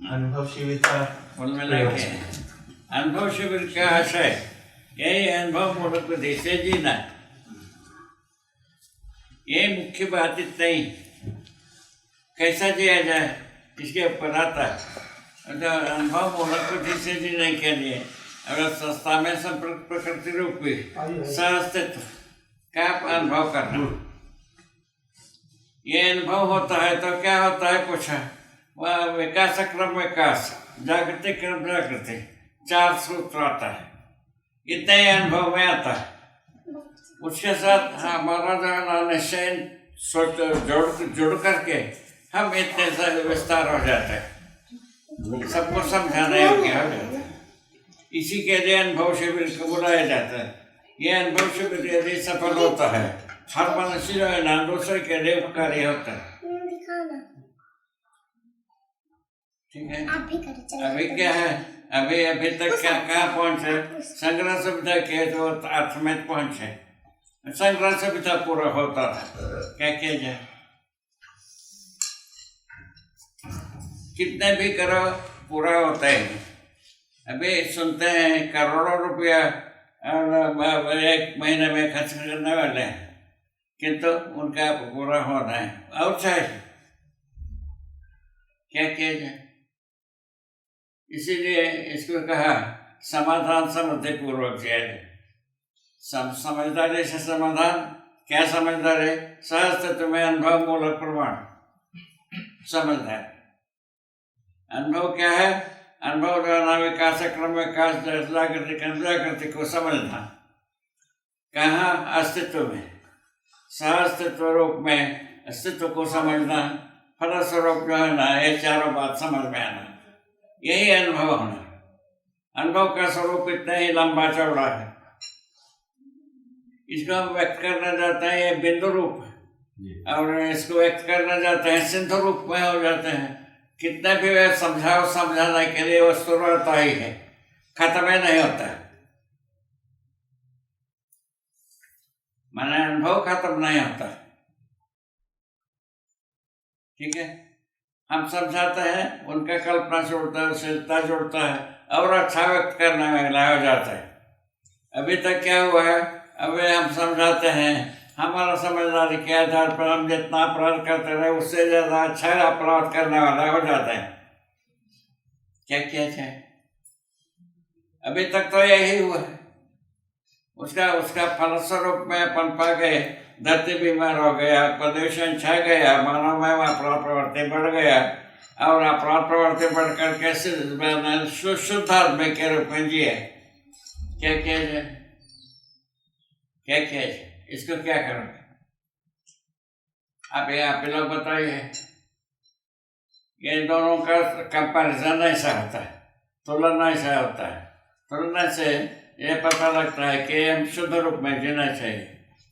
अनुभव शिविर का अनुभव शिविर का आशय यही अनुभव मूलक विधि से जीना, ये मुख्य बात इतना ही। कैसा जिया जाए इसके ऊपर आता है। तो अनुभव मूलक विधि से जीने के लिए अगर संस्था में संपर्क प्रकृति रूपी सहअस्तित्व का अनुभव करना, ये अनुभव होता है तो क्या होता है पूछा, वह विकास क्रम विकास जागृति क्रम जागृति 4 सूत्र आता है, इतना ही अनुभव में आता है। उसके साथ हमारा जो निश्चय सोच जुड़ करके हम इतने सारे विस्तार हो जाते हैं, सबको समझाना योग्य हो जाता है। इसी के लिए अनुभव शिविर को बुलाया जाता है। यह अनुभव शिविर यदि सफल होता है, हर मनुष्य जो है ना दूसरे के लिए उपकारी होता है। ठीक है, अभी क्या है, अभी तक क्या कहाँ पहुँचे, संग्रह सुविधा के तो अर्थ में पहुँचे। संग्रह सुविधा पूरा होता था, क्या किया जाए, कितने भी करो पूरा होता है। अभी सुनते हैं करोड़ों रुपया एक महीने में खर्च करने वाले हैं, किंतु उनका पूरा होना है। और चाहिए क्या किया जाए, इसीलिए इसको कहा समाधान समझते पूर्वक किया जाए। समझदारी से समाधान, क्या समझदारी, सहअस्तित्व में अनुभव मूलक प्रमाण समझदारी। अनुभव क्या है, अनुभव द्वारा विकास क्रम विकास जागृति को समझना। कहाँ, अस्तित्व में, सहअस्तित्व रूप में अस्तित्व को समझना। फलस्वरूप जो है ना ये चारों बात समझ में आना, यही अनुभव होना। अनुभव का स्वरूप इतना ही लंबा चौड़ा है। इसको हम व्यक्त करना चाहते हैं ये बिंदु रूप, और इसको व्यक्त करना चाहते हैं सिंधु रूप में हो जाते हैं। कितने भी वे समझाने के लिए वो शुरू होता ही है, खत्म ही नहीं होता है। माने अनुभव खत्म नहीं होता। ठीक है, हम समझाते हैं, उनका कल्पना जुड़ता है, शीलता जुड़ता है, और अच्छा व्यक्त करने में हो जाता है। अभी तक क्या हुआ है, अभी हम समझाते हैं, हमारा समझदारी के आधार पर हम जितना अपराध करते रहे उससे ज्यादा अच्छा अपराध करने वाला हो जाता है। क्या किया जाए, अभी तक तो यही हुआ है। उसका फलस्वरूप में अपन पा गए, धरती बीमार हो गया, प्रदूषण छा गया, मानव में अपराध प्रवृत्ति बढ़ गया, और अपराध प्रवृत्ति बढ़ करके शुद्ध आदमी के रूप में जिए। क्या किया जाए, क्या किया जाए, इसको क्या करोगे आप लोग बताइए। ये दोनों का कंपैरिजन ऐसा होता है, तुलना ऐसा होता है। तुलना से ये पता लगता है कि हम शुद्ध रूप में जीना चाहिए।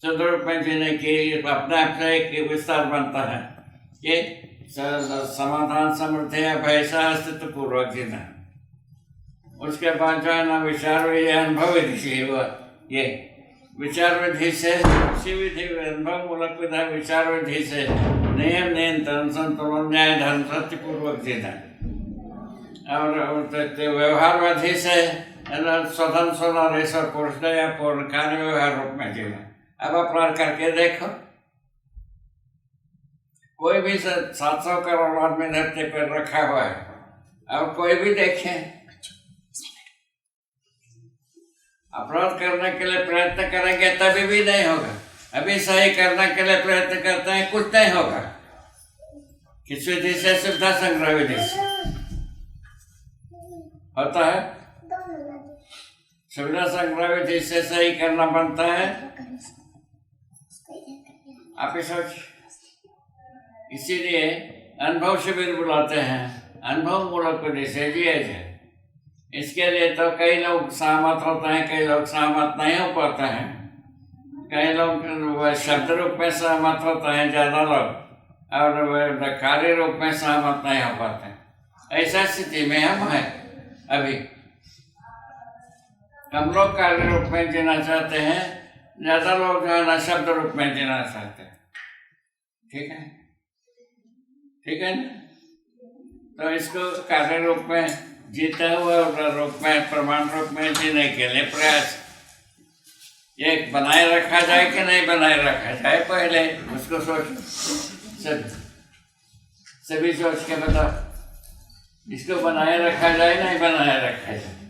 शुद्ध रूप में जीने की अपने आप से एक विस्तार बनता है कि समाधान समृद्धि अभय अस्तित्व पूर्वक जीना। उसके बाद जो है ना विचार विधि अनुभव विधि, ये विचार विधि से विधि अनुभव मूलक विधा विचार विधि से नियम नियंत्रण संतुलन न्याय धर्म सत्य पूर्वक जीना। और व्यवहार विधि से स्वधन स्वधन पुरुष या पूर्ण कार्य व्यवहार रूप में जीना। अब अपराध करके देखो, कोई भी 700 करोड़ आदमी धरती पर रखा हुआ है, अब कोई भी देखे अपराध करने के लिए प्रयत्न करेंगे तभी भी नहीं होगा। अभी सही करने के लिए प्रयत्न करते हैं, कुछ नहीं होगा। किस विधि से, सुविधा संग्रह विधि से होता है। सुविधा संग्रह विधि से सही करना बनता है। आप ही सोच, इसीलिए अनुभव शिविर बुलाते हैं, अनुभव मूलक विधि से जिया जाए। इसके लिए तो कई लोग सहमत होते हैं, कई लोग सहमत नहीं हो पाते हैं, कई लोग शब्द रूप में सहमत होते हैं ज्यादा लोग, और कार्य रूप में सहमत नहीं हो पाते। ऐसा स्थिति में हम हैं। अभी कम लोग कार्य रूप में जीना चाहते हैं, ज्यादा लोग जो है ना शब्द रूप में जीना चाहते हैं। ठीक है, ठीक है ना। तो इसको कार्य रूप में, जीता हुआ रूप में, प्रमाण रूप में जीने के लिए प्रयास ये बनाए रखा जाए कि नहीं बनाए रखा जाए, पहले उसको सोचो। सभी सोच के बताओ, इसको बनाए रखा जाए नहीं बनाए रखा जाए।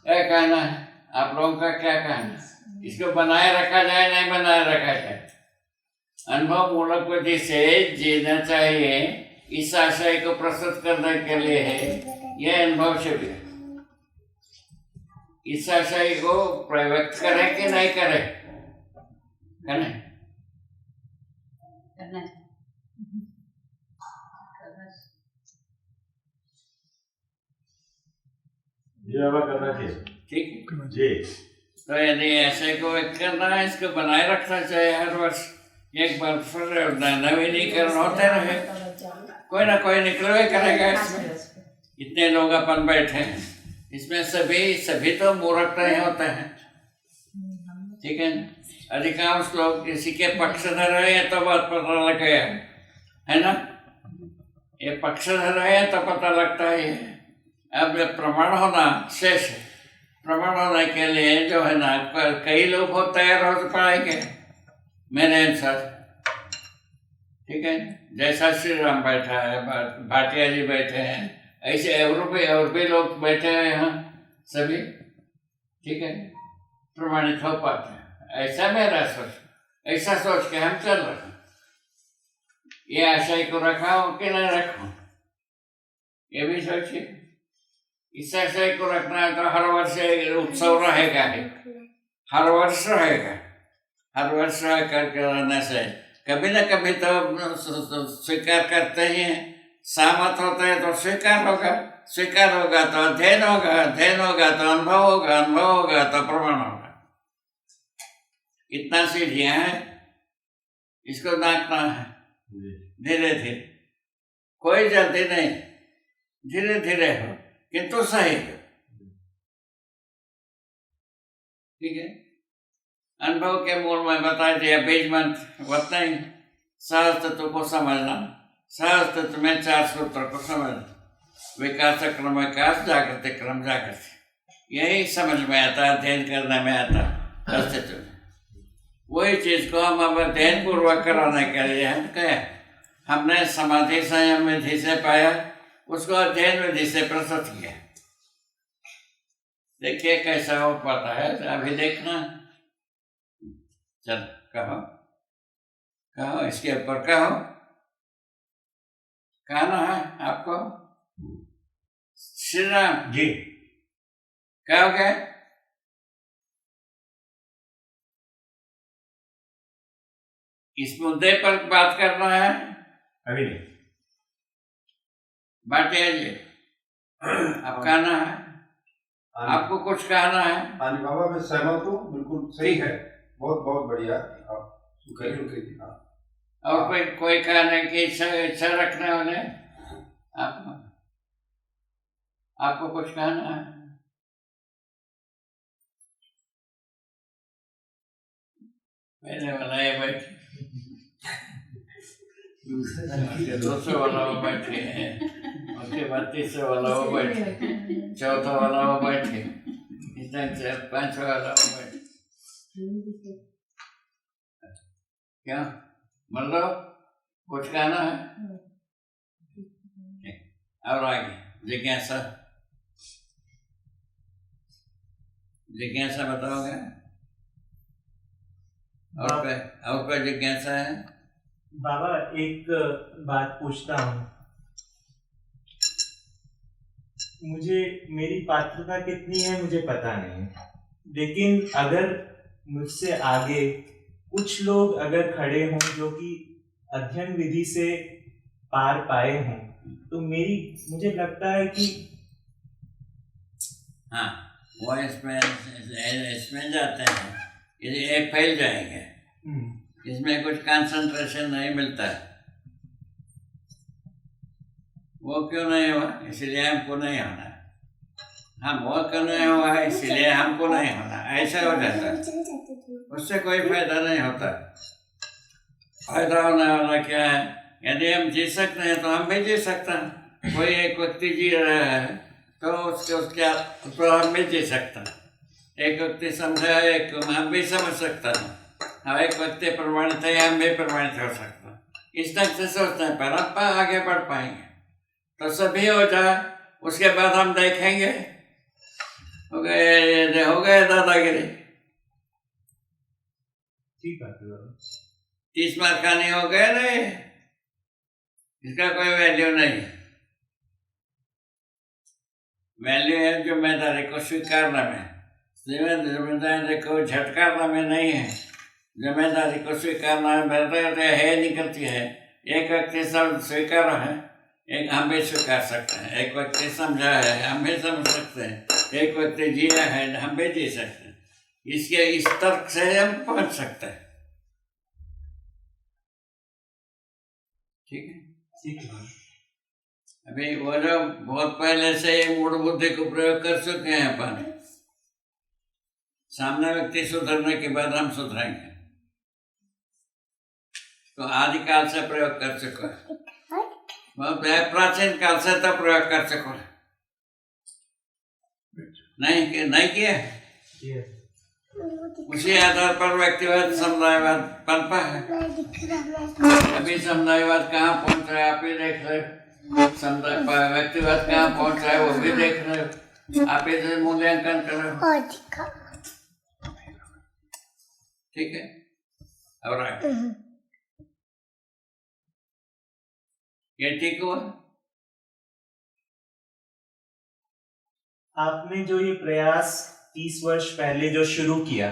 क्या कहना है आप लोगों का, क्या कहना है? इसको बनाए रखा जाए नहीं बनाए रखा जाए? अनुभव मूलक विधि से जीना चाहिए, इस आशय को प्रस्तुत करने के लिए है यह अनुभव शिविर। इस आशय को प्रव्यक्त करें कि नहीं करें? करें। करना चाहिए। ठीक जी। तो यदि ऐसे को व्यक्त करना है, इसको बनाए रखना चाहिए। हर वर्ष एक बार फिर नवीनीकरण होते रहे, कोई ना कोई निकलवे करेगा इसमें। इतने लोग अपन बैठे हैं, इसमें सभी तो मूर्ख नहीं होते हैं, ठीक है। अधिकांश लोग किसी के पक्षधर है तो बात पता लग गया है ना, ये पक्षधर है तो पता लगता है। अब प्रमाण होना शेष है। प्रमाण होने के लिए जो है ना, कई लोग हो तैयार हो पाएंगे मेरे अनुसार, ठीक है। जैसा श्री राम बैठा है, भाटिया जी बैठे हैं, ऐसे और भी लोग बैठे हैं यहाँ सभी, ठीक है, प्रमाणित हो पाते हैं। ऐसा मेरा सोच, ऐसा सोच के हम चल रहे हैं। ये आशय को रखा हो कि नहीं रखा, ये भी सोचिए। इस आशय को रखना है तो हर वर्ष उत्सव रहेगा, हर वर्ष रहेगा। हर वर्ष रह करके रहने से कभी न कभी तो स्वीकार करते ही हैं। सहमत होते हैं तो स्वीकार होगा, स्वीकार होगा तो अध्ययन होगा, अध्ययन होगा तो अनुभव होगा, अनुभव होगा तो प्रमाण होगा। इतना सीढ़ियां हैं, इसको नापना है धीरे धीरे, कोई जल्दी नहीं, धीरे धीरे हो किंतु सही हो, ठीक है। अनुभव के मूल में बता दिया, बीज मंत्र उतना ही। सहज तत्व को समझना, सहज तत्व में 4 सूत्र को समझना, विकास क्रम विकास, जागृति क्रम जागृति, यही समझ में आता, अध्ययन करने में आता अस्तित्व में। वही चीज को हम अब अध्ययन पूर्वक कराने के लिए हम कहे, हमने समाधि संयम विधि से पाया, उसको अध्ययन विधि से प्रस्तुत किया। देखिए कैसा हो पाता है, अभी देखना। चल कहो, कहो इसके ऊपर कहो, कहना है आपको। श्री राम जी, कहोगे? इस मुद्दे पर बात करना है अभी नहीं। भाटिया जी, अब कहना है, आपको कुछ कहना है? हाँ जी बाबा, मैं सहमत हूँ, बिल्कुल सही है, बहुत बहुत बढ़िया। आप और कोई कहने की इच्छा रखने वाले आपको कुछ कहना है? पहले वाला ये बैठे, दूसरे वाला वो बैठे हैं, उसके बाद तीसरे वाला वो बैठे, चौथा वाला वो बैठे, इतना 5वां वाला वो बैठे। क्या मतलब कुछ कहना है? और आगे जिज्ञासा, जिज्ञासा बताओगे? और कोई जिज्ञासा है? बाबा एक बात पूछता हूँ, मुझे मेरी पात्रता कितनी है मुझे पता नहीं, लेकिन अगर मुझसे आगे कुछ लोग अगर खड़े हों जो कि अध्ययन विधि से पार पाए हों, तो मुझे लगता है कि हाँ, वो इसमें जाते हैं, ये फैल जाएंगे, इसमें कुछ कंसंट्रेशन नहीं मिलता है। वो क्यों नहीं हुआ? इसलिए हमको नहीं होना है। हम वो करने हुआ है इसलिए हमको नहीं होना, ऐसा हो जाता है। उससे कोई फायदा नहीं होता। फायदा होने वाला क्या है? यदि हम जी सकते हैं तो हम भी जी सकते हैं। कोई एक व्यक्ति जी रहा है तो उसके तो हम भी जी सकते हैं। एक व्यक्ति समझा है, एक हम भी समझ सकते हैं। हाँ, एक व्यक्ति प्रमाणित है, हम भी प्रमाणित हो सकते हैं। इस ढंग से सोचते हैं, पर आप आगे बढ़ पाएंगे। तो सभी हो जाए, उसके बाद हम देखेंगे। हो गए दादागिरी। ठीक है 30 मार्क खाने हो गए नहीं, इसका कोई वैल्यू नहीं। वैल्यू है जिम्मेदारी को स्वीकारने में। जिम्मेदारी को झटकारने में नहीं है। जिम्मेदारी को स्वीकारना है निकलती है। एक व्यक्ति सब स्वीकार है, एक हम भी स्वीकार सकते हैं। एक व्यक्ति समझा है, हम भी समझ सकते हैं। एक व्यक्ति जिया है, हम भी जी सकते हैं। इसके इस तर्क से हम पहुंच सकते हैं। ठीक है, ठीक है। अभी वो जो बहुत पहले से ये मूढ़ बुद्धि को प्रयोग कर चुके हैं अपन, सामने व्यक्ति सुधरने के बाद हम सुधरेंगे। तो आदिकाल से प्रयोग कर चुका है, बहुत प्राचीन काल से तो प्रयोग कर चुका है। नहीं किया। उसी आधार पर व्यक्तिवाद समुदायवाद पनपा है। अभी समुदायवाद कहाँ पहुंच रहा है आप ही देख रहे हो। व्यक्तिवाद कहाँ पहुंच रहा है वो भी देख रहे हो। आप ही मूल्यांकन कर रहे हो। ठीक है, और ये ठीक हुआ। आपने जो ये प्रयास 30 वर्ष पहले जो शुरू किया,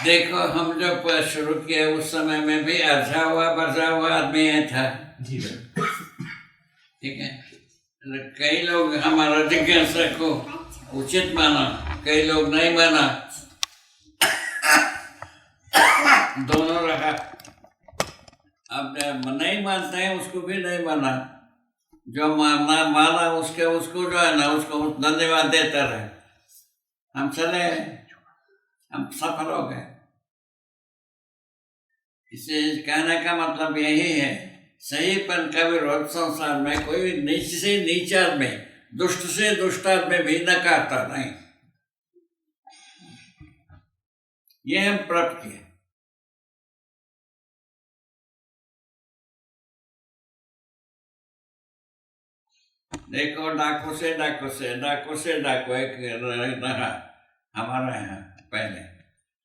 देखो हम जब शुरू किया उस समय में भी अर्जा हुआ आदमी था। जी ठीक है, कई लोग हमारा जिज्ञासा को उचित माना, कई लोग नहीं माना, दोनों रहा। अब नहीं मानते हैं उसको भी नहीं माना, जो माना उसको जो है ना उसको धन्यवाद देता रहे। हम चले, हम सफल हो गए। इसे कहने का मतलब यही है, सहीपन का विरोध संसार में कोई नीच से नीच आदमी, दुष्ट से दुष्ट आदमी भी न करता नहीं। ये हम प्राप्त किए। देखो डाकू से डाकू एक रहा हमारे यहाँ पहले,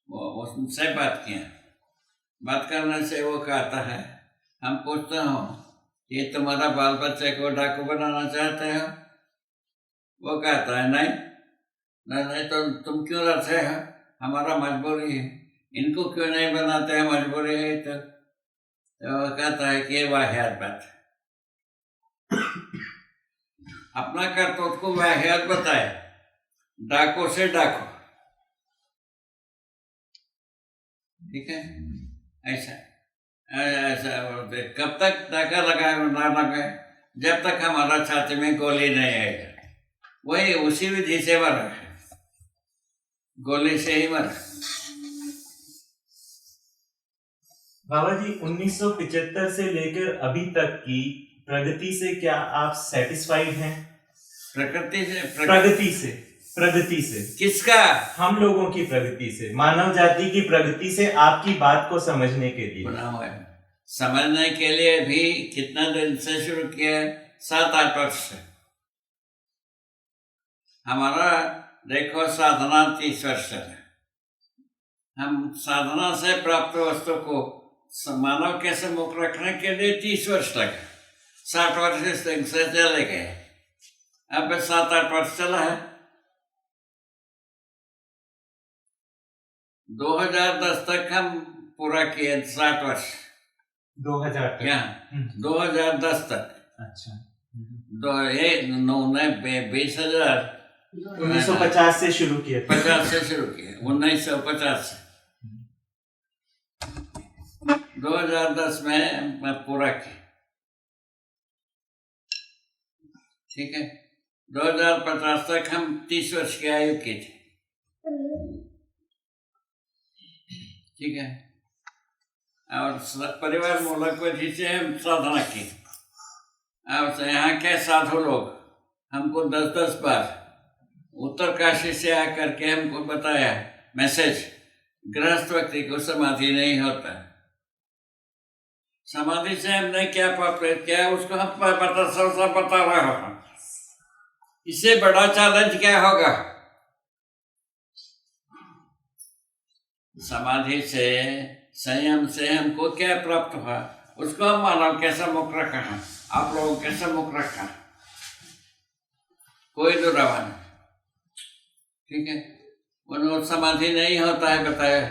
वो उनसे बात करने से वो कहता है, हम पूछते हो ये तुम्हारा बाल बच्चे को डाकू बनाना चाहते हो? वो कहता है नहीं तो तुम क्यों रचे हो? हमारा मजबूरी है। इनको क्यों नहीं बनाते हैं? मजबूरी है। तो वो कहता है कि ये वाहियात बात है। अपना कर्तव्य को वाहियात बताए, डाकू से डाकू। ठीक है, ऐसा कब तक डाका लगाए ना लगाए, जब तक हमारा छाती में गोली नहीं आएगा। वही उसी विधि से मरा है, गोली से ही मरा। बाबा जी 1975 से लेकर अभी तक की प्रगति से क्या आप सेटिस्फाइड हैं? प्रगति से किसका? हम लोगों की प्रगति से, मानव जाति की प्रगति से, आपकी बात को समझने के लिए। समझने के लिए भी कितना दिन से शुरू किया? 7-8 वर्ष से। हमारा देखो साधना 30 वर्ष है। हम साधना से प्राप्त वस्तु को मानव के सम्मुख रखने के लिए 30 वर्ष लगे। 60 वर्ष से चले गए, अब 7-8 वर्ष चला है। 2010 तक हम पूरा किए 60 वर्ष। 2000 तक? क्या? 2010 तक। अच्छा। 1950 से शुरू किए। 50 से शुरू किए, 1950 से 2010 में मैं पूरा किया। ठीक है, 2050 तक हम 30 वर्ष की आयु के थे। ठीक है। और परिवार मूलक विधि से हम साधना की। और यहाँ के साधु लोग हमको 10-10 बार उत्तरकाशी से आकर के हमको बताया मैसेज, गृहस्थ व्यक्ति को समाधि नहीं होता। समाधि से हमने क्या प्राप्त किया उसको हम बता रहा हूं। इससे बड़ा चैलेंज क्या होगा? समाधि से, संयम से हमको क्या प्राप्त हुआ उसको हम मानव कैसा मुख रखा है, आप लोगों कैसा मुख रखा है, कोई दुरावा नहीं। ठीक है। उन्होंने समाधि नहीं होता है बताया।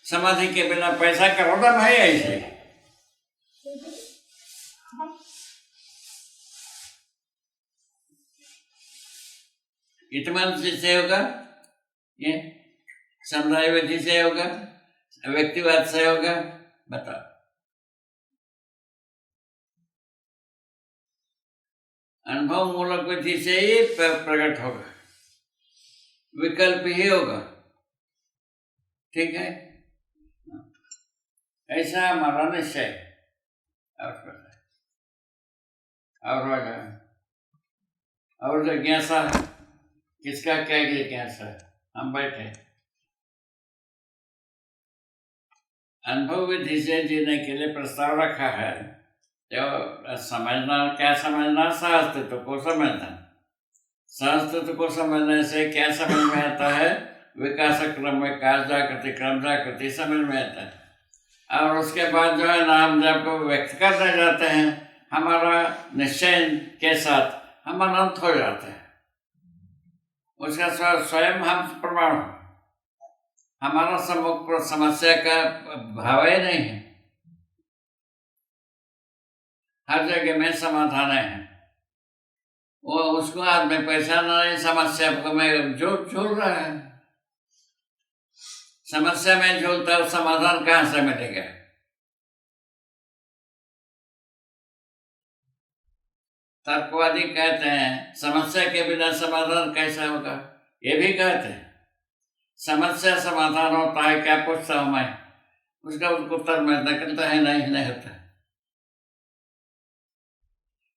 समाधि के बिना पैसा करो ना भाई ऐसे। इत्मान से होगा, ये समुदाय विधि से होगा, व्यक्तिवाद से होगा, बताओ। अनुभव मूलक विधि से ही प्रकट होगा, विकल्प ही होगा। ठीक है। ऐसा हमारा निश्चय। और जिज्ञासा, किसका क्या जिज्ञासा? हम बैठे अनुभव विधि से जीने के लिए प्रस्ताव रखा है। तो समझना, क्या समझना? सहअस्तित्व को समझना। सहअस्तित्व को समझने से क्या समझ में आता है? विकास क्रम, विकास, जागृति क्रम, जागृति समझ में आता है। और उसके बाद जो है ना, हम जब व्यक्त करने जाते हैं हमारा निश्चय के साथ, हम अनंत हो जाते हैं। उसका स्वयं हम प्रमाण, हमारा सम्मुख समस्या का भाव ही नहीं है। हर जगह में समाधान है। वो उसको आदमी पैसा नहीं, समस्या को में झूल रहा है। समस्या में झूलता है, समाधान कहाँ से मिलेगा? तर्कवादी कहते हैं समस्या के बिना समाधान कैसा होगा? ये भी कहते हैं समस्या समाधान होता है क्या? पूछता हूं मैं, उसका उत्तर में निकलता है नहीं होता।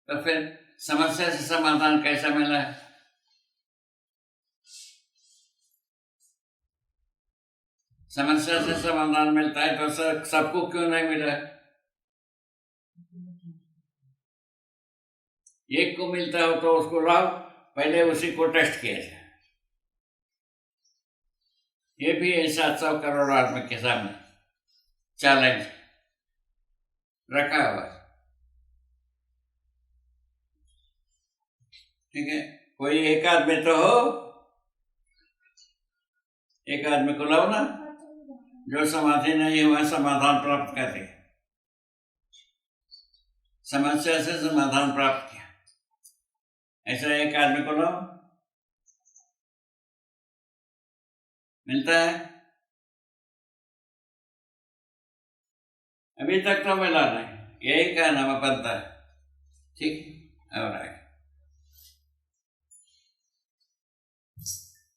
तो फिर समस्या से समाधान कैसा मिला है? समस्या से समाधान मिलता है तो सबको क्यों नहीं मिला? एक को मिलता हो तो उसको लाओ, पहले उसी को टेस्ट किया जाए। ये भी है 700 करोड़ आदमी के सामने चैलेंज रखा हुआ। ठीक है। कोई एक आदमी तो हो, एक आदमी को लाओ ना जो समाधि नहीं हुआ समाधान प्राप्त कर दे। समस्या से समाधान प्राप्त किया, ऐसा एक आदमी को लाओ, मिलता है? अभी तक तो मिला नहीं, यही का नाम बनता है। ठीक। और आगे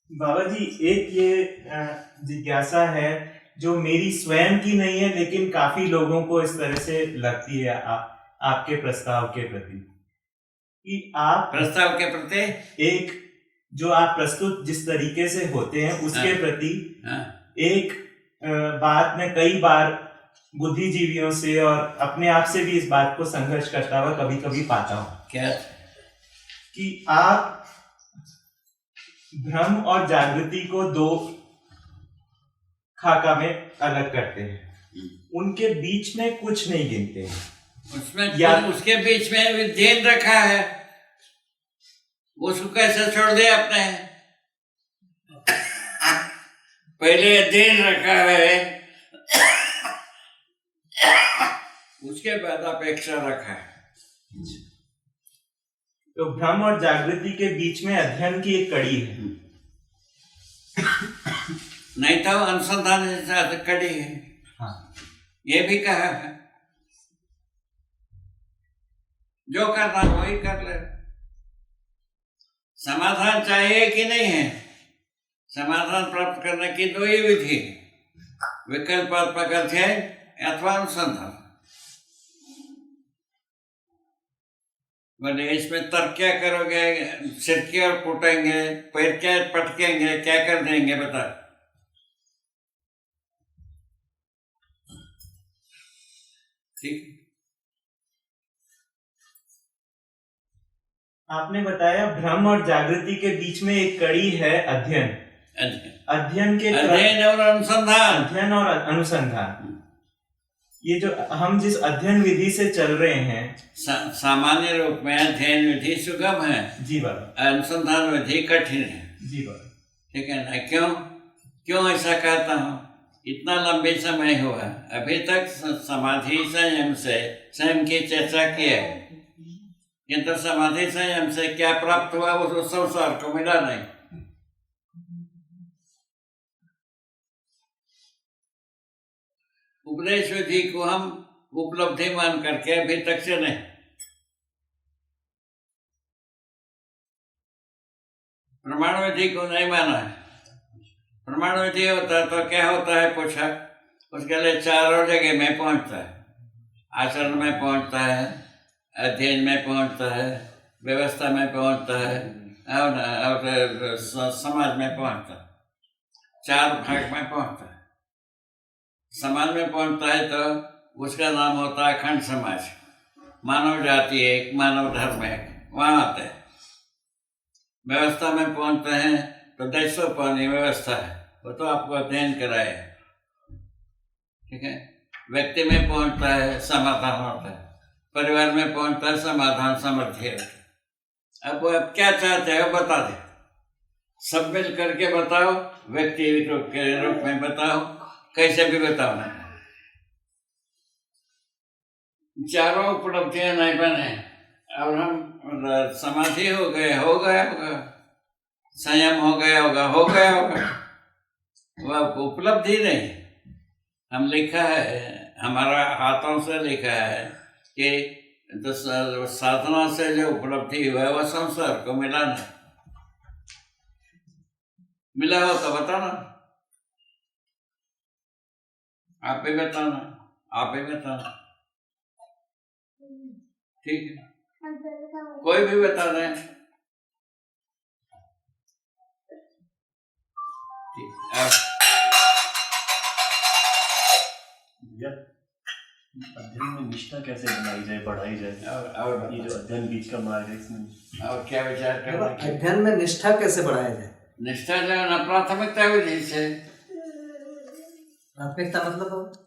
बाबा जी, एक ये जिज्ञासा है जो मेरी स्वयं की नहीं है लेकिन काफी लोगों को इस तरह से लगती है आपके प्रस्ताव के प्रति, कि आप प्रस्ताव के प्रति एक जो आप प्रस्तुत जिस तरीके से होते हैं उसके प्रति एक बात में कई बार बुद्धिजीवियों से और अपने आप से भी इस बात को संघर्ष करता हुआ कभी कभी पाता हूँ। क्या? कि आप भ्रम और जागृति को दो खाका में अलग करते हैं, उनके बीच में कुछ नहीं गिनते हैं। उसमें या उसके बीच में विध्येन रखा है, उसको कैसे छोड़ दे आपने? पहले अध्ययन रखा है, उसके बाद अपेक्षा रखा है। तो भ्रम और जागृति के बीच में अध्ययन की एक कड़ी है। नहीं तो अनुसंधान से कड़ी है। हाँ। ये भी कहा है जो करना वही कर ले। समाधान चाहिए कि नहीं है? समाधान प्राप्त करने की दो ही विधि है, विकल्पात्मक अध्ययन अथवा अनुसंधान। बोले इसमें तर्क क्या करोगे? सिर की ओर कूटेंगे, पैर क्या पटकेंगे, क्या कर देंगे बता? ठीक। आपने बताया भ्रम और जागृति के बीच में एक कड़ी है अध्ययन। अध्ययन के अध्ययन और अनुसंधान। अध्ययन और अनुसंधान, ये जो हम जिस अध्ययन विधि से चल रहे हैं, सामान्य रूप में अध्ययन विधि सुगम है जी बाबा, अनुसंधान विधि कठिन है जी बाबा। ठीक है ना? क्यों ऐसा कहता हूँ? इतना लंबे समय हुआ, अभी तक समाधि संयम से स्वयं की चर्चा की है, किंतु समाधि संयम से क्या प्राप्त हुआ वो तो संसार को मिला नहीं। उपदेश विधि को हम उपलब्धि मान करके अभी तक से नहीं, प्रमाण विधि को नहीं माना है। प्रमाण विधि होता तो क्या होता है पूछा, उसके लिए चारों जगह में पहुंचता है, आचरण में पहुंचता है, अध्ययन में पहुंचता है, व्यवस्था में पहुंचता है और समाज में पहुंचता है, चार भाग में पहुंचता है। समाज में पहुंचता है तो उसका नाम होता है अखंड समाज, मानव जाति एक, मानव धर्म एक, वहाँ आते हैं। व्यवस्था में पहुंचते हैं तो देशोपनी व्यवस्था है, वो तो आपको अध्ययन कराए, ठीक है। व्यक्ति में पहुंचता है समाधान होता है, परिवार में पहुंचता है समाधान समृद्धि होता है। अब क्या चाहते हो बता दे, सब मिल करके बताओ, व्यक्ति के रूप में बताओ, कैसे भी बताओ ना। चारों उपलब्धियां नहीं बने और हम समाधि हो गया होगा, संयम हो गया होगा, वह उपलब्धि नहीं। हम लिखा है, हमारा हाथों से लिखा है कि तो साधना से जो उपलब्धि हुआ है वह संसार को मिला नहीं। मिला हो तो बताना, आप ही बताना, आप ही बताना, ठीक है? कोई भी बता दें, अध्ययन में निष्ठा कैसे बनाई जाए, बढ़ाई जाए, और ये जो अध्ययन बीच का मार्ग है इसमें और क्या विचार कर रहे हैं? अध्ययन में निष्ठा कैसे बढ़ाया जाए? निष्ठा जो है ना प्राथमिकता विधि से। प्राथमिकता मतलब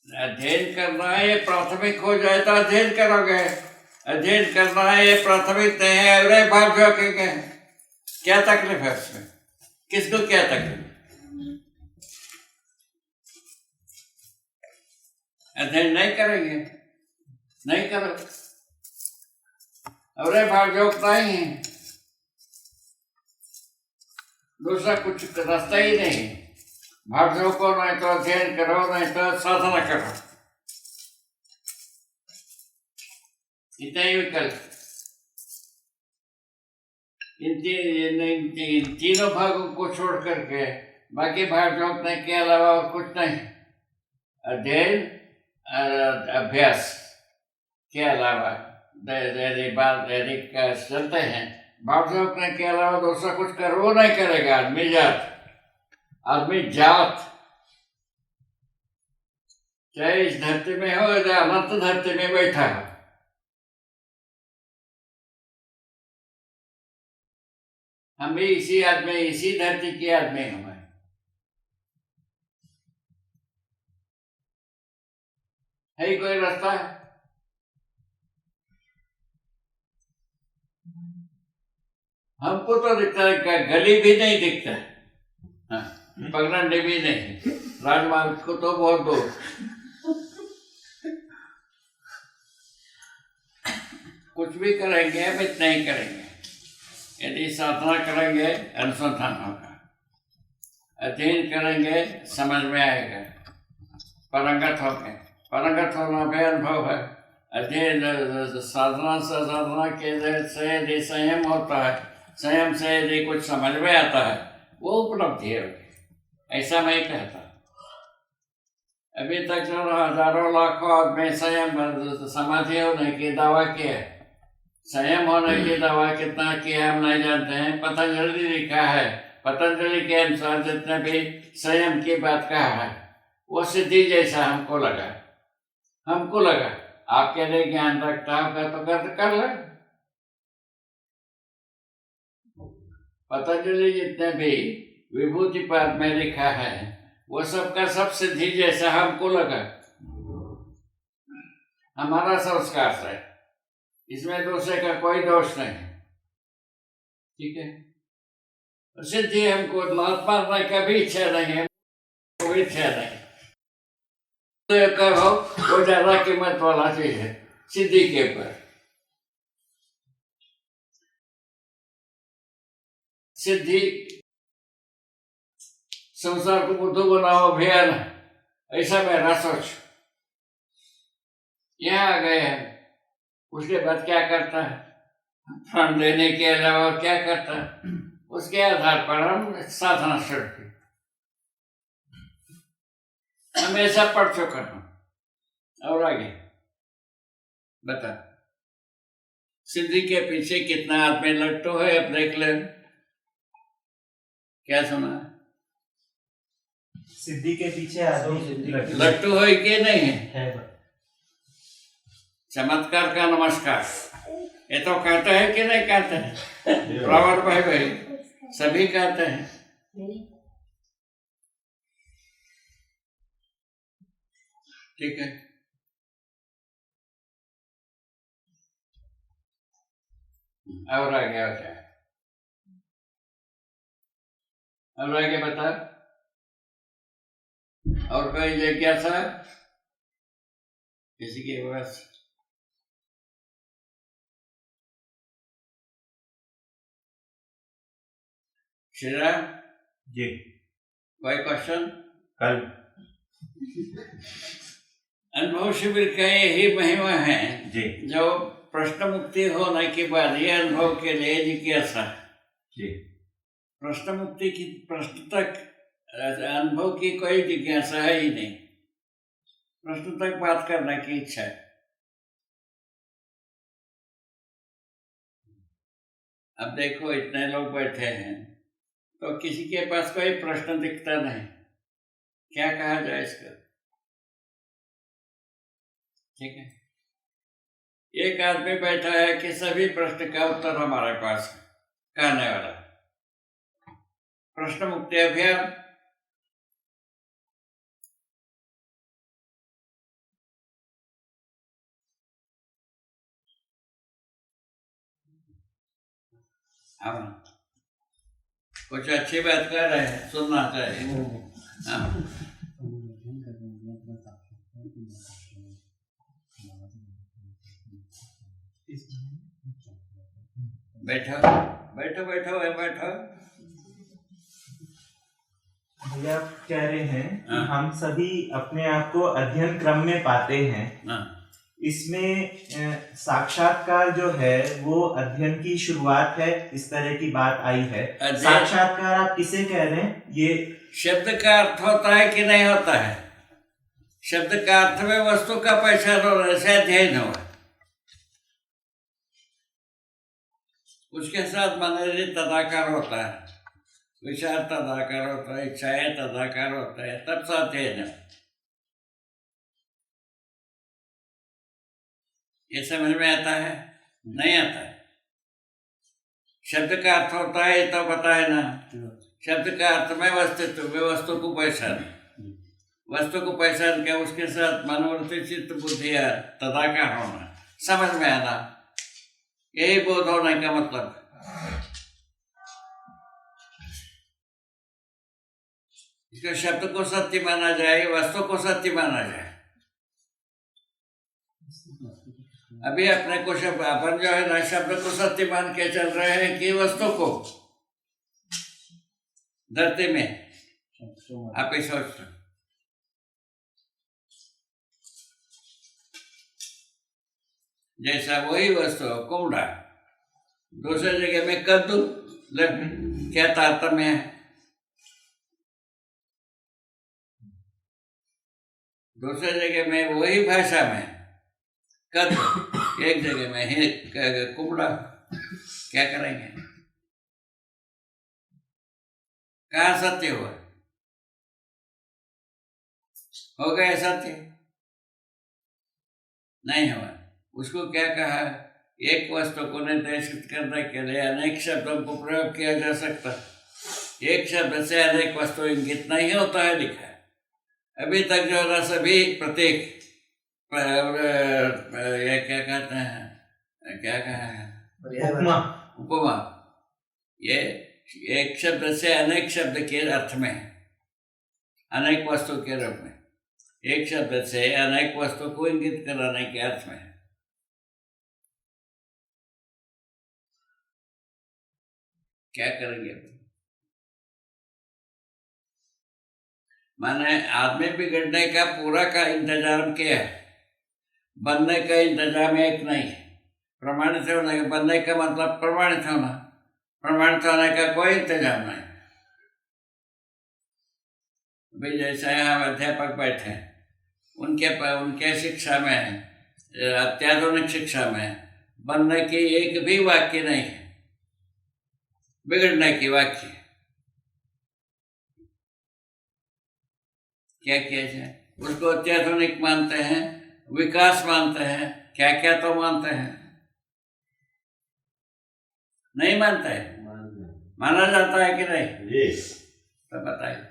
अध्ययन करना है, ये प्राथमिक हो जाए तो अध्ययन करोगे। अध्ययन करना है ये प्राथमिक नहीं है, अरे भाग जाओगे, क्या तकलीफ है उसमें? किसको क्या तकलीफ? अध्ययन नहीं करेंगे, नहीं करो, अरे भाग जोकता ही है, दूसरा कुछ रास्ता ही नहीं। भाग जोको नहीं तो अध्ययन करो, नहीं तो साधना करो, इतना ही विकल्प। इन तीनों भागों को छोड़ करके बाकी भाग जोकने के अलावा और कुछ नहीं। अध्ययन अभ्यास के अलावा चलते हैं, भाग जोकने के अलावा दूसरा कुछ कर वो नहीं करेगा। आदमी जात चाहे इस धरती में हो या अनंत धरती में बैठा हो, हम भी इसी आदमी, इसी धरती के आदमी हमें। है कोई रास्ता? हमको तो दिखता है, गली भी नहीं दिखता है, पगडंडी भी नहीं, राजमार्ग को तो बहुत दूर। कुछ भी करेंगे अब इतना ही करेंगे। यदि साधना करेंगे अनुसंधान होगा, अध्ययन करेंगे समझ में आएगा, पारंगत होंगे, पारंगत होना भी अनुभव है। अध्ययन साधना से, साधना के से यदि संयम होता है संयम से यदि कुछ समझ में आता है वो उपलब्धि है, ऐसा मैं कहता। अभी तक जो हजारों लाखों आदमी संयम समाधि होने की दावा किया, संयम होने की दावा कितना किया हम नहीं जानते हैं। पतंजलि लिखा है, पतंजलि के अनुसार जितने भी संयम की बात कहा है वो सिद्धि जैसा हमको लगा। आपके लिए ज्ञान रखता होगा तो कर ले। पतंजलि जितने भी विभूति पाद में लिखा है वो सबका सब सिद्धि जैसा हमको लगा, हमारा संस्कार से। इसमें दूसरे का कोई दोष नहीं, ठीक है। सिद्धि हमको लात मारने का भी इच्छा नहीं है, कोई इच्छा नहीं। तो कहो वो ज्यादा कीमत वाला चीज है सिद्धि के ऊपर। सिद्धि संसार को बुद्धू बनाओ अभियान, ऐसा मेरा सोच। यहाँ आ गए हैं, उसके बाद क्या करता है, फंड देने के अलावा क्या करता है, उसके आधार पर हम साधना शुरू की। हमेशा पढ़ चुका हूँ। और आगे बता, सिद्धि के पीछे कितना आदमी लट्टू है, अब देख ले। क्या सुना? सिद्धि के पीछे आदमी लट्टू है कि नहीं है? चमत्कार का नमस्कार, ये तो कहते हैं कि नहीं कहते हैं? प्रवर भाई सभी कहते हैं, ठीक है। और आगे क्या? और आगे बता। और कोई जिज्ञासा किसी के पास? श्रीराम जी, कोई क्वेश्चन? कल अनुभव शिविर का यही महिमा है जी, जो प्रश्न मुक्ति होने के बाद ये अनुभव के लिए जिज्ञासा जी, प्रश्न मुक्ति की प्रश्न तक अनुभव की कोई जिज्ञासा है ही नहीं, प्रश्न तक बात करने की इच्छा है। अब देखो इतने लोग बैठे हैं तो किसी के पास कोई प्रश्न दिखता नहीं, क्या कहा जाए इसका? ठीक है, एक आदमी बैठा है कि सभी प्रश्न का उत्तर हमारे पास है, कहने वाला प्रश्न मुक्ति अभियान। हाँ, कुछ अच्छी बात कर रहे हैं, सुनना चाहिए। हाँ, बैठो बैठो बैठो बैठो। भैया कह रहे हैं कि हाँ। हम सभी अपने आप को अध्ययन क्रम में पाते हैं। हाँ, इसमें साक्षात्कार जो है वो अध्ययन की शुरुआत है, इस तरह की बात आई है। अध्ययन- साक्षात्कार आप किसे कह रहे हैं? ये शब्द का अर्थ होता है कि नहीं होता है? शब्द का अर्थ में वस्तु का पहचान होने से अध्ययन हुआ। उसके साथ मनोरंजन तदाकार होता है, विचार तदाकार होता है, इच्छाएं तदाकार होता है, तब से अध्ययन है। ये समझ में आता है? नहीं आता है। शब्द का अर्थ होता है तो पता है ना, शब्द का अर्थ में वस्तु में वस्तु को पहचान, वस्तु को पहचान के उसके साथ मनोवृत्ति चित्त बुद्धि तदाकार होना, समझ में आना, यही बोध होने का मतलब। इसके शब्द को सत्य माना जाए, वस्तु को सत्य माना जाए। अभी अपने को शब्द अपन जो है ना शब्द को सत्य मान के चल रहे हैं कि वस्तु को धरती में आप ही सोच, जैसा वही वस्तु कुमड़ा दूसरी जगह में कद्दू, क्या तारतम्य है? दूसरी जगह में वही भाषा में कद्दू, एक जगह में है कुबड़ा, क्या करेंगे? कहाँ सत्य हुआ? हो गया सत्य? नहीं हुआ। उसको क्या कहा? एक वस्तु को निर्देशित करने के लिए अनेक शब्दों को प्रयोग किया जा सकता है। एक शब्द से अनेक वस्तु इंगित नहीं होता है, लिखा है। अभी तक जो है सभी प्रतीक, ये क्या कहते हैं, क्या कहा है? उपमा। उपमा, ये एक शब्द से अनेक शब्द के अर्थ में, अनेक वस्तु के रूप में, एक शब्द से अनेक वस्तु को इंगित कराने के अर्थ में। क्या करेंगे? माने आदमी बिगड़ने का पूरा का इंतजाम किया है, बनने का इंतजाम एक नहीं है। प्रमाणित होने का, बनने का मतलब प्रमाणित होना, प्रमाणित होने का कोई इंतजाम नहीं। अभी जैसे यहाँ अध्यापक बैठे, उनके शिक्षा में, अत्याधुनिक शिक्षा में बनने की एक भी वाक्य नहीं है, बिगड़ने की वाक्य। क्या किया जाए? उसको अत्याधुनिक मानते हैं, विकास मानते हैं, क्या क्या तो मानते हैं, नहीं मानते हैं? माना जाता है कि नहीं? जी। तो बताइए।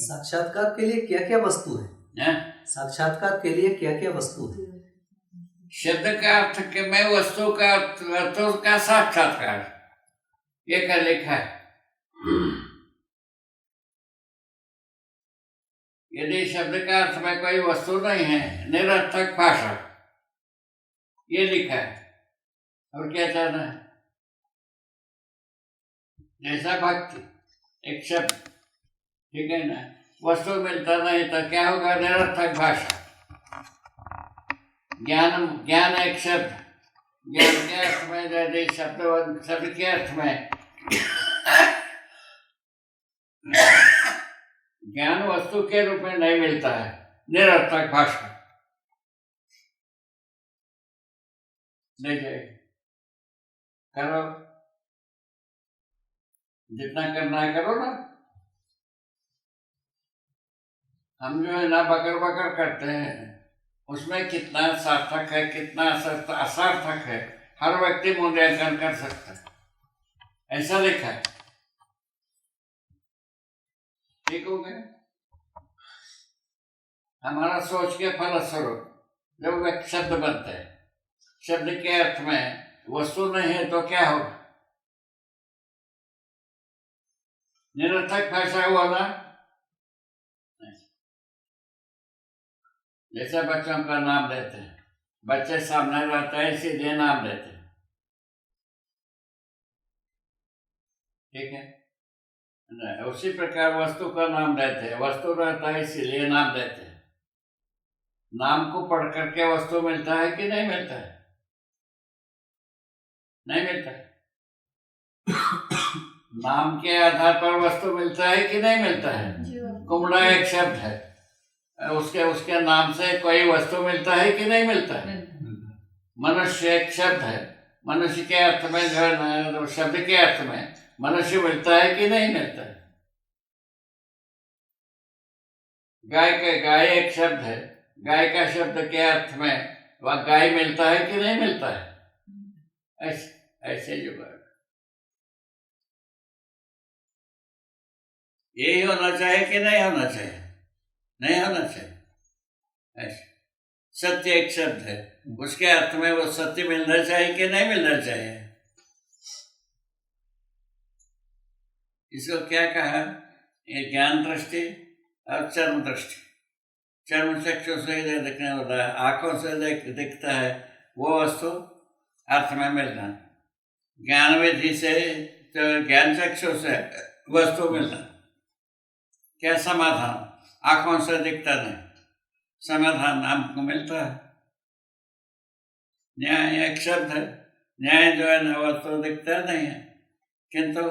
साक्षात्कार के लिए क्या क्या वस्तु है? हैं? साक्षात्कार के लिए क्या क्या वस्तु है? शब्द का अर्थ के में वस्तु का अर्थों का साक्षात्कार, ये क्या लिखा है? यदि शब्द का अर्थ में कोई वस्तु नहीं है, निरर्थक भाषा, ये लिखा है। और क्या चाहना है? जैसा भक्ति, एक शब्द, ठीक है ना, वस्तु मिलता नहीं तो क्या होगा? निरर्थक भाषा। ज्ञान एक शब्द, ज्ञान के अर्थ में, यदि शब्द के अर्थ में ज्ञान वस्तु के रूप में नहीं मिलता है, निरर्थक भाषा। देखिए, करो, जितना करना है करो ना। हम जो है ना बकर बकर करते हैं, उसमें कितना सार्थक है, कितना असार्थक है, हर व्यक्ति मूल्यांकन कर सकता है। ऐसा लिखा है, ठीक हो गया? हमारा सोच के फलस्वरूप जब वे शब्द बनते हैं, शब्द के अर्थ में वस्तु नहीं है तो क्या होगा? निरर्थक भाषा हुआ ना। जैसे बच्चों का नाम लेते हैं, बच्चे सामने रहते हैं इसलिए नाम लेते हैं, ठीक है? उसी प्रकार वस्तु का नाम लेते हैं, वस्तु रहता है इसीलिए नाम लेते हैं। नाम को पढ़ करके वस्तु मिलता है कि नहीं मिलता है? नहीं मिलता है। नाम के आधार पर वस्तु मिलता है कि नहीं मिलता है? कुमड़ा एक शब्द है, उसके नाम से कोई वस्तु मिलता है कि नहीं मिलता है? मनुष्य एक शब्द है, मनुष्य के अर्थ में, जो शब्द के अर्थ में मनुष्य मिलता है कि नहीं मिलता है? गाय एक शब्द है, गाय का शब्द के अर्थ में वह गाय मिलता है कि नहीं मिलता है? ऐसे जो बात, यही होना चाहिए कि नहीं होना चाहिए? नहीं होना चाहिए। ऐसे सत्य एक शब्द है, उसके अर्थ में वो सत्य मिलना चाहिए कि नहीं मिलना चाहिए? इसको क्या कहा? ये ज्ञान दृष्टि और चर्म दृष्टि। चर्म चक्षु से देखने होता है, आंखों से दिखता है वो वस्तु अर्थ में मिलना। ज्ञान विधि से, तो ज्ञान चक्षु से वस्तु मिलना। क्या समाधान? आंखों से दिखता नहीं, समाधान हमको मिलता है। न्याय एक शब्द है, न्याय जो है ना वो तो दिखता नहीं है, किंतु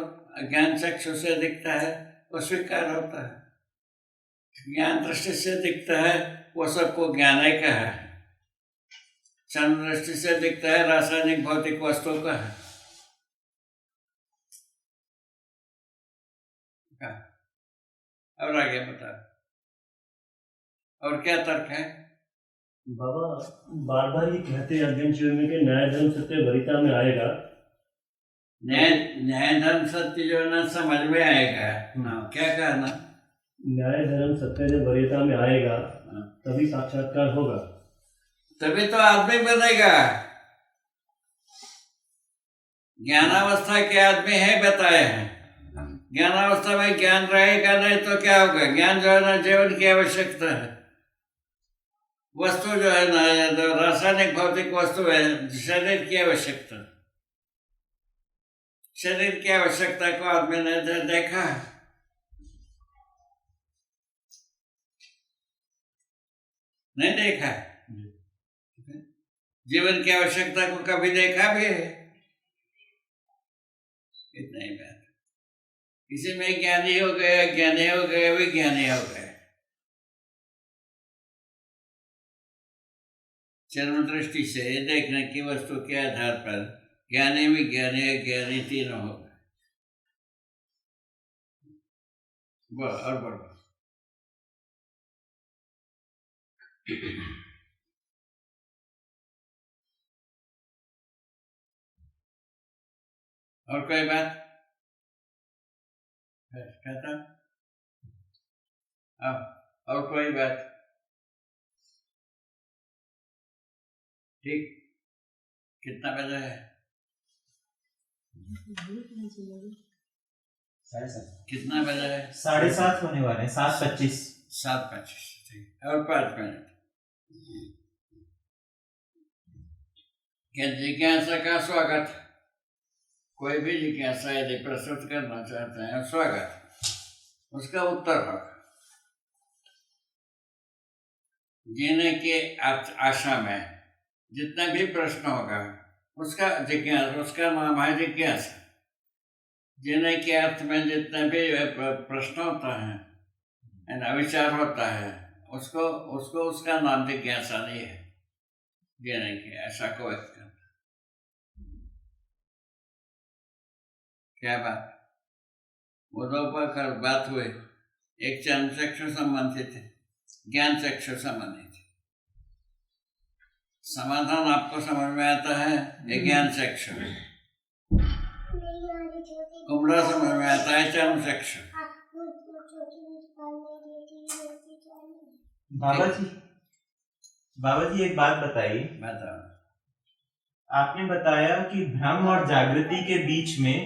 ज्ञान चक्षु से दिखता है, वो स्वीकार होता है। ज्ञान दृष्टि से दिखता है, वो सबको ज्ञान ही का है। क्षण दृष्टि से दिखता है, रासायनिक भौतिक वस्तु का है। और आगे बता, और क्या तर्क है? बाबा बार बार ये कहते हैं अध्ययन शिविर में कि न्याय धर्म सत्य वरिता में आएगा। न्याय धर्म सत्य जो है ना समझ में आएगा ना, क्या कहा ना, न्याय धर्म सत्य जब वरीयता में आएगा तभी साक्षात्कार होगा, तभी तो आदमी बनेगा। ज्ञानावस्था के आदमी है बताए हैं। ज्ञानावस्था में ज्ञान रहेगा नहीं तो क्या होगा? ज्ञान जो है ना जीवन की आवश्यकता है। वस्तु जो है ना, जो रासायनिक भौतिक वस्तु है, शरीर की आवश्यकता, शरीर की आवश्यकता को आदमी ने देखा है। नहीं देखा है? जीवन की आवश्यकता को कभी देखा भी है? इतना ही बात। किसी में ज्ञानी हो गया, ज्ञानी हो गए, विज्ञानी हो गए। चरम दृष्टि से देखने की वस्तु के आधार पर ज्ञानी, विज्ञानी, अज्ञानी तीनों हो गए। और बढ़ और कोई बात कहता? और कोई बात? ठीक, कितना बजा है? कितना बजा है? 7:30 होने वाले हैं, 7:25। 7:25, ठीक। और 5 मिनट। क्या जिज्ञासा का स्वागत? कोई भी जिज्ञासा यदि प्रस्तुत करना चाहते हैं, स्वागत। उसका उत्तर होगा। जीने के आशा में जितना भी प्रश्न होगा उसका जिज्ञासा, उसका नाम है जिज्ञासा। जीने के अर्थ में जितने भी प्रश्न होता है, विचार होता है, उसको उसका नाम जिज्ञासा नहीं है। जीने की आशा को व्यक्त करना। क्या बात? वो दो पर बात हुई, एक चर्म चक्षु संबंधित है, ज्ञान चक्षु संबंधित। समाधान आपको समझ में आता है, ये ज्ञान चक्षु। कुमड़ा समझ में आता है, चर्म चक्षु। बाबा जी एक बात बताइए। बताओ। आपने बताया कि भ्रम और जागृति के बीच में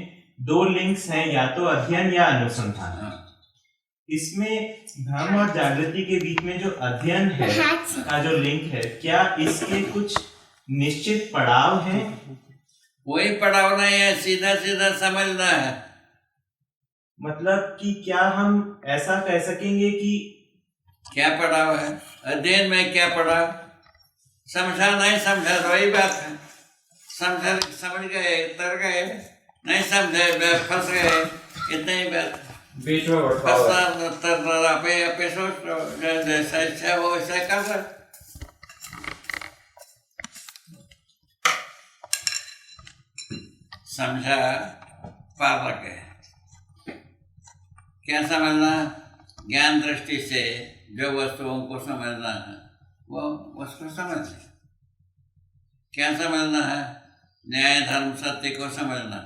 2 लिंक्स हैं, या तो अध्ययन या अनुसंधान। इसमें भ्रम और जागृति के बीच में जो अध्ययन है का जो लिंक है, क्या इसके कुछ निश्चित पड़ाव हैं? कोई पड़ाव नहीं है, सीधा सीधा समझना है। मतलब कि क्या हम ऐसा कह सकेंगे कि क्या पड़ाव है? अध्ययन में क्या पड़ाव? समझा नहीं समझा वही बात है। समझ गए, तर गए, नहीं समझे फंस गए, इतने ही बात। बीच में पे सोच लो, जैसा इच्छा हो वैसा कर रहे। समझा पार लगे। क्या समझना? ज्ञान दृष्टि से जो वस्तुओं को समझना है वो उसको समझ ले। क्या समझना है? न्याय धर्म सत्य को समझना,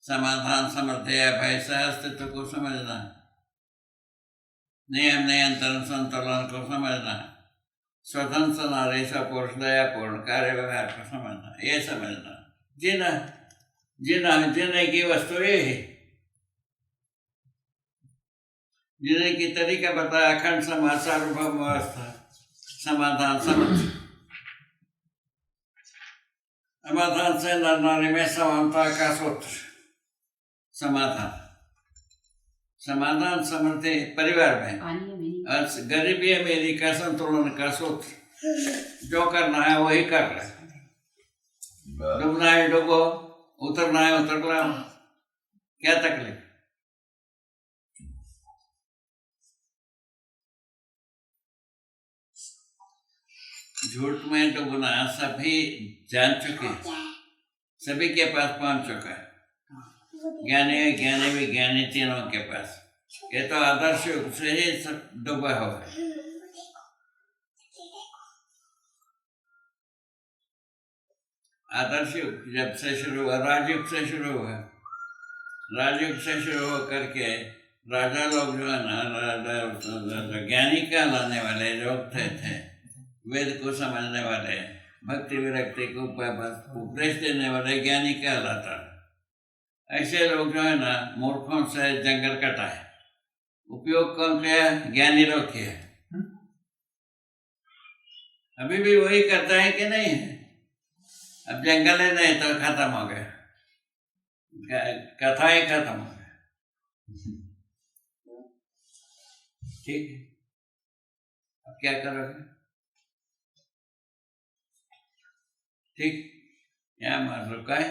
समाधान समर्थय अभय सह अस्तित्व को समझना, नियम नियंत्रण संतुलन को समझना, स्वतंत्र नारी सपुरुष दयापूर्ण कार्य व्यवहार को समझना, ये समझना। जीना जीना जीने की वस्तु ये है। जीने की तरीका बताया, अखंड समाज सार्वभौम व्यवस्था, समाधान समझ। समाधान से नर नारी में समानता का सूत्र, समाधान। समाधान समृद्धि परिवार में, और गरीबी अमीरी का संतुलन का सूत्र। जो करना है वही कर रहे, डूबना है डूबो, उतरना है उतर लो, क्या तकलीफ। झूठ में डूबना सभी जान चुके हैं, सभी के पास पहुंच चुका है, ज्ञानी ज्ञानी विज्ञानी तीनों के पास। ये तो आदर्श युग से ही सब डूबा हुआ है। आदर्श युग जब से शुरू हुआ, राजयुग से शुरू हुआ, राजयुग से शुरू हो करके राजा लोग जो है ना, ज्ञानी कहलाने वाले लोग थे वेद को समझने वाले, भक्ति विरक्ति को उपदेश देने वाले ज्ञानी कहलाता। ऐसे लोग जो है ना, मूर्खों से जंगल कटा है। उपयोग कौन किया? ज्ञानी लोग किया। अभी भी वही करता है कि नहीं है? अब जंगल है नहीं तो खत्म हो गया, कथा ही खत्म हो गया। ठीक है, अब क्या करोगे? ठीक, यहाँ मार रुका है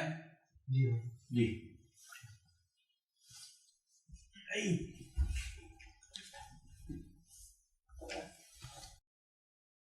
जी।